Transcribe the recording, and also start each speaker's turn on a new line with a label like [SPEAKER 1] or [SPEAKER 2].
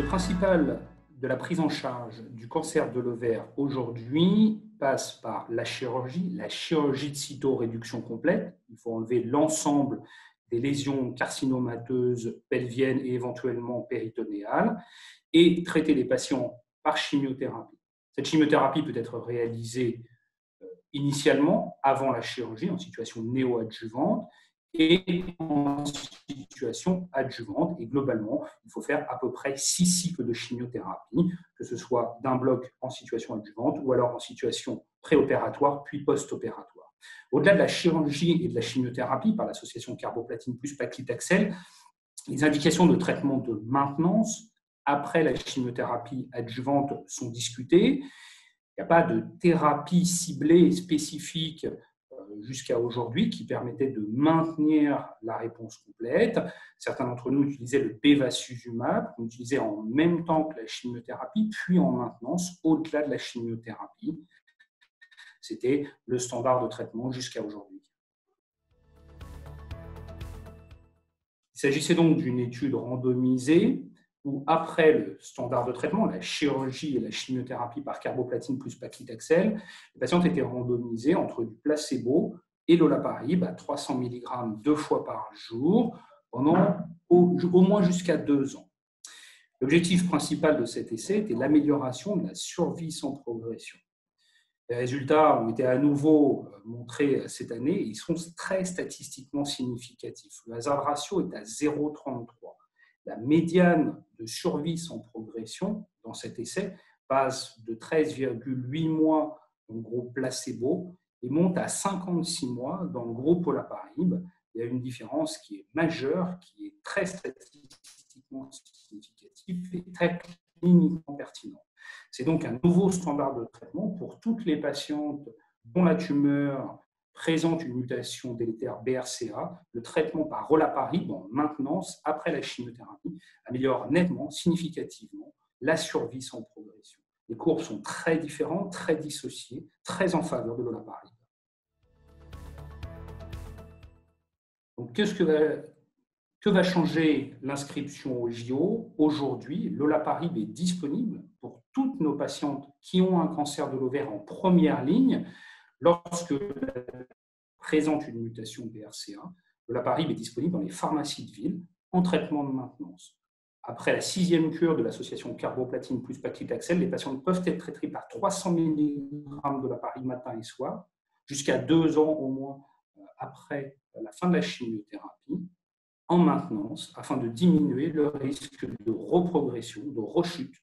[SPEAKER 1] Le principal de la prise en charge du cancer de l'ovaire aujourd'hui passe par la chirurgie de cytoréduction complète. Il faut enlever l'ensemble des lésions carcinomateuses pelviennes et éventuellement péritonéales et traiter les patients par chimiothérapie. Cette chimiothérapie peut être réalisée initialement avant la chirurgie en situation néoadjuvante et en situation adjuvante. Et globalement, il faut faire à peu près 6 cycles de chimiothérapie, que ce soit d'un bloc en situation adjuvante ou alors en situation préopératoire puis post-opératoire. Au-delà de la chirurgie et de la chimiothérapie par l'association carboplatine plus paclitaxel, les indications de traitement de maintenance après la chimiothérapie adjuvante sont discutées. Il n'y a pas de thérapie ciblée et spécifique jusqu'à aujourd'hui qui permettait de maintenir la réponse complète. Certains d'entre nous utilisaient le bevacizumab, qu'on utilisait en même temps que la chimiothérapie, puis en maintenance, au-delà de la chimiothérapie. C'était le standard de traitement jusqu'à aujourd'hui. Il s'agissait donc d'une étude randomisée où, après le standard de traitement, la chirurgie et la chimiothérapie par carboplatine plus paclitaxel, les patientes étaient randomisées entre du placebo et l'olaparib à 300 mg 2 fois par jour pendant au moins jusqu'à 2 ans. L'objectif principal de cet essai était l'amélioration de la survie sans progression. Les résultats ont été à nouveau montrés cette année et ils sont très statistiquement significatifs. Le hazard ratio est à 0,33. La médiane de survie sans progression dans cet essai passe de 13,8 mois dans le groupe placebo et monte à 56 mois dans le groupe olaparib. Il y a une différence qui est majeure, qui est très statistiquement significative et très cliniquement pertinente. C'est donc un nouveau standard de traitement pour toutes les patientes dont la tumeur présente une mutation délétère BRCA. Le traitement par olaparib en maintenance après la chimiothérapie améliore nettement, significativement la survie sans progression. Les courbes sont très différentes, très dissociées, très en faveur de l'olaparib. Donc, que va changer l'inscription au JO? Aujourd'hui, l'olaparib est disponible pour toutes nos patientes qui ont un cancer de l'ovaire en première ligne. Lorsque présente une mutation BRCA, l'olaparib est disponible dans les pharmacies de ville en traitement de maintenance. Après la 6e cure de l'association carboplatine plus paclitaxel, les patientes peuvent être traitées par 300 mg d'olaparib matin et soir, jusqu'à 2 ans au moins après la fin de la chimiothérapie, en maintenance, afin de diminuer le risque de reprogression, de rechute